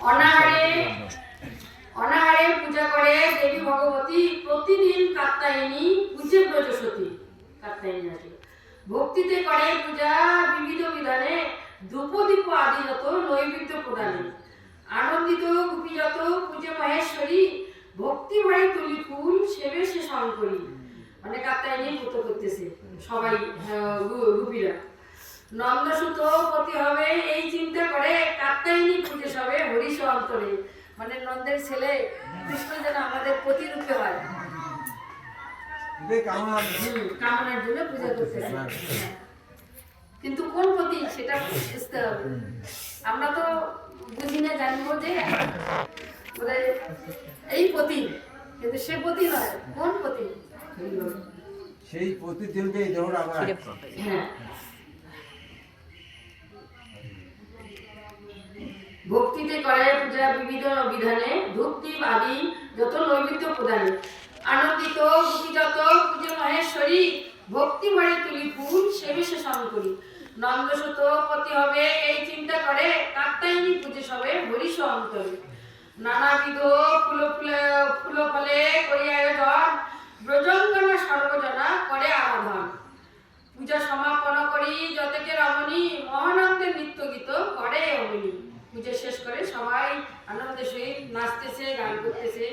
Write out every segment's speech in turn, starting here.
অনাহারে অনাহারে পূজা করে দেবী ভগবতী প্রতিদিন কাত্যায়নী পূজে ব্রজসতী। কাত্যায়নী আছে ভক্তিতে করে পূজা বিবিধ বিধানে ধূপদীপ আদি যত নৈবেদ্য প্রদানে। আনন্দিত গোপী যত পূজে মহেশ্বরী ভক্তি ভরে তুলি ফুল সেবে সে শঙ্করী। মানে কাত্যায়নী ব্রত করতেছে সবাই গোপীরা। নন্দসুত পতি হবে এই চিন্তা করে কাত্যায়নী পূজে সবে হরিষ অন্তরে। মানে নন্দের ছেলে কৃষ্ণ যেন আমাদের প্রতিরূপে হয়, কামনার জন্য পূজা করতেছে। কিন্তু কোন পতি সেটা বুঝতে হবে। আমরা তো বুঝি না, জানবো যে এই পতি, কিন্তু সে পতি নয়। কোন পতি? সেই পতি দেবকে এই দেহটা আবার হ্যাঁ। ভক্তিতে করে পূজা বিবিধ বিধানে ধূপদীপ আদি যত নৈবেদ্য প্রদানে। আনন্দিত গোপী যত পূজে মহেশ্বরী ভক্তি ভরে তুলি ফুল সেবে সে শঙ্করী। নন্দসুত পতি হবে এই চিন্তা করে কাত্যায়নী পূজে সবে হরিষ অন্তরে। নানাবিধ ফুল ফলে করি আয়োজন ব্রজঙ্গনা সর্বজনা করে আরাধন। পূজা সমাপন করি যতকে রমণী মহানন্দের নৃত্য গীত করে অমনি। পূজা শেষ করে সবাই আনন্দের সহিত নাচতেছে, গান করতেছে।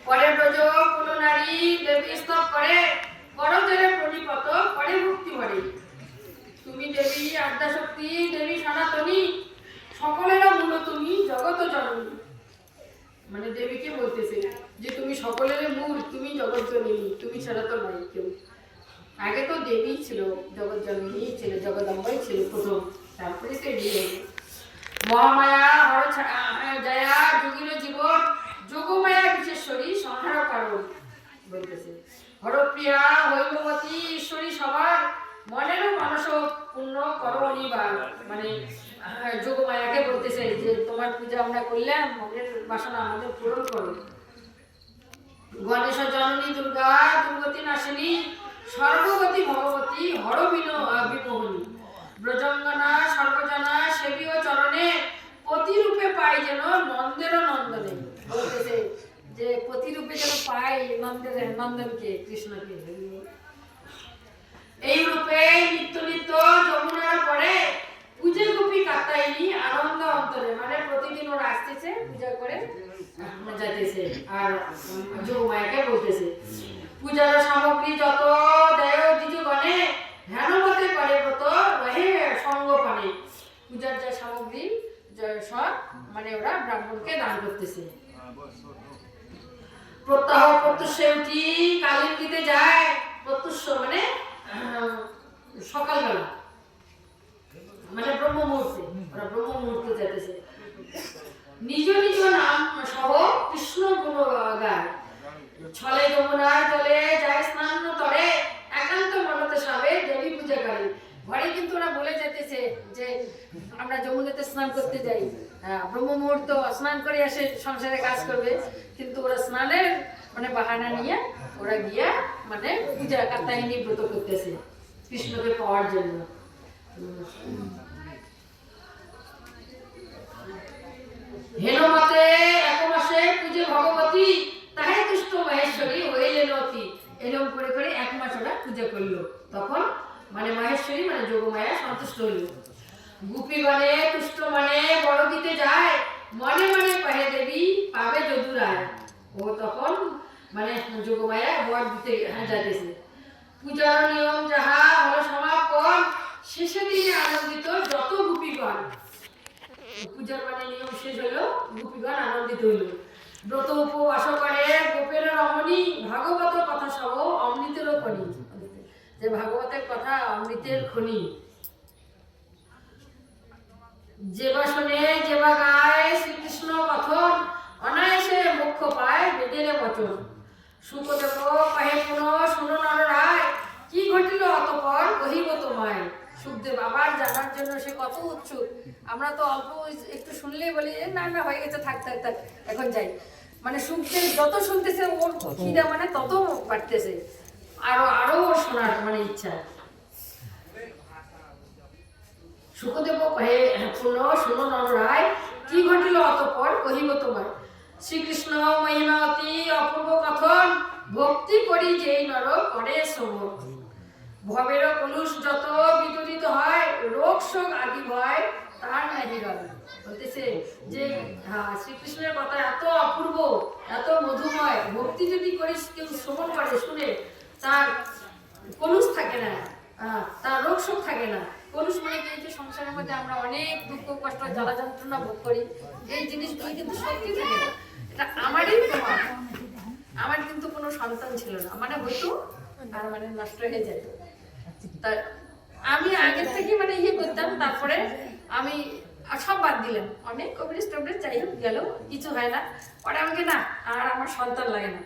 পরে ব্রজ কুল নারী দেবী স্তব করে করজরে প্রণিপত করে ভক্তি ভরে। তুমি দেবী আদ্যাশক্তি, দেবী সনাতনী, সকলেরও মূল তুমি জগত জননী। মানে দেবীকে বলতেছে যে তুমি সকলের মূল, তুমি জগৎ জননী, তুমি ছাড়া তো নাই কেউ। আগে তো দেবী ছিল, জগৎ জননী ছিল, জগদম্বাই ছিল প্রথম, তারপরে তো এগিয়ে হলো। মহামায়া হর জয়া যোগীর জীবন যোগমায়া বিশেশ্বরী সংহার কারণ বলতেছে। হরপ্রিয়া হৈমবতী ঈশ্বরী সবার মনেরও মানস পূর্ণ করো অনিবার। মানে যোগমায়াকে বলতেছে যে তোমার পূজা আমরা করলাম, মনের বাসনা আমাদের পূরণ করো। গণেশ জননী দুর্গা দুর্গতি নাশিনী সর্বগতি ভগবতী হর বিমোহিনী। ব্রজঙ্গনা সর্বজনা সেবীয় চরণে প্রতিরূপে পাই যেন নন্দেরও নন্দনে। বলতেছে যে প্রতিরূপে যেন পাই নন্দনকে, কৃষ্ণকে। এই রূপে নিত্য নিত্য যমুনার পরে পূজা গোপী কাত্যায়নী আনন্দ অন্তরে। মানে প্রতিদিন ওরা আসতেছে, পূজা করে যাইতেছে। আর যোগমায়াকে বলতেছে পূজার সামগ্রী যত দেয় দ্বিজগণে ধ্যানমতে করে ব্রত রহে সঙ্গপানে। পূজার যা সামগ্রী সব মানে ওরা ব্রাহ্মণকে দান করতেছে। প্রত্যহ প্রত্যুষে উঠি কালীন দিতে যায়। প্রত্যুষ মানে সকালবেলা, মানে ব্রহ্ম মুহূর্তে, ওরা ব্রহ্ম মুহূর্তে যেতেছে। নিজ নিজ নাম সহ কৃষ্ণ গুণ গায়। ছলে যমুনার জলে যায় স্নান তরে একান্ত মনতে সবে দেবী পূজা করে। ঘরে কিন্তু ওরা বলে যেতেছে যে আমরা যমুনাতে স্নান করতে যাই, ব্রহ্ম মুহূর্ত স্নান করে এসে সংসারে কাজ করবে। কিন্তু ওরা স্নানের মানে বাহানা নিয়ে ওরা গিয়া মানে পূজা কাত্যায়নী ব্রত করতেছে কৃষ্ণকে পাওয়ার জন্য। হেনমতে এক মাসে পূজে ভগবতী তাহে তুষ্ট মহেশ্বরী হইলেন অতি। এরকম করে করে এক মাস ওরা পূজা করলো। তখন মানে মহেশ্বরী মানে যোগমায়া সন্তুষ্ট হইল। গোপীগণে তুষ্ট মানে বড় দিতে যায় মনে মনে কহে দেবী পাবে যদুরায়। ও তখন মানে যোগমায়া বর দিতে যাইতেছে। পূজার নিয়ম যাহা হলো সমাপন শেষে দিনে আনন্দিত যত গোপীগণ। পূজার মানে নিয়ম শেষ হলো, গোপীগণ আনন্দিত হইল। ব্রত উপবাস করে গোপের রমণী ভাগবত কথা সব অমৃতেরও খনি। যে ভাগবতের কথা অমৃতের খনি। যেবা শোনে যেবা গায় শ্রীকৃষ্ণ কথন অনায়াসে মোক্ষ পায় বেদের বচন। সুখদেব কহে পুনঃ শুনো নররায় কি ঘটিল অতঃপর কহিব তোমায়। সুখদেব আবার জানার জন্য সে কত উৎসুক। আমরা তো অল্প একটু শুনলেই বলি না না হয়ে গেছে, থাক থাক থাক এখন যাই। মানে সুখদেব যত শুনতেছে ওর খিদা মানে তত বাড়তেছে, আরো আরো শোনার মানে ইচ্ছা। সুখদেব কহে পুনঃ শুনো নররায় কি ঘটিল অতঃপর কহিব তোমায়। শ্রীকৃষ্ণ মহিমা অতি অপূর্ব কথন, ভক্তি করি যেই নর করে শ্রবণ। ভবের কলুষ যত বিদরিত হয়, রোগ শোক আদি ভয় তার নাহি রয়। বলতেছে যে হ্যাঁ, শ্রীকৃষ্ণের কথা এত অপূর্ব, এত মধুময়, ভক্তি যদি করিস, কেউ শ্রবণ করে শুনে, তার কলুষ থাকে না, তার রোগ শোক থাকে না। কলুষ মানে কি, যে সংসারের মধ্যে আমরা অনেক দুঃখ কষ্ট জ্বালা যন্ত্রণা ভোগ করি, এই জিনিসগুলি কিন্তু সত্যি থাকে না। এটা আমারই প্রমাণ। আমার কিন্তু কোনো সন্তান ছিল না, মানে হয়তো আর মানে নষ্ট হয়ে যেত। তা আমি আগের থেকে মানে ইয়ে করতাম, তারপরে আমি সব বাদ দিলাম, অনেক কবিরাজ টবিরাজ যাই হোক গেল, কিছু হয় না। পরে আমাকে না আর আমার সন্তান লাগে না।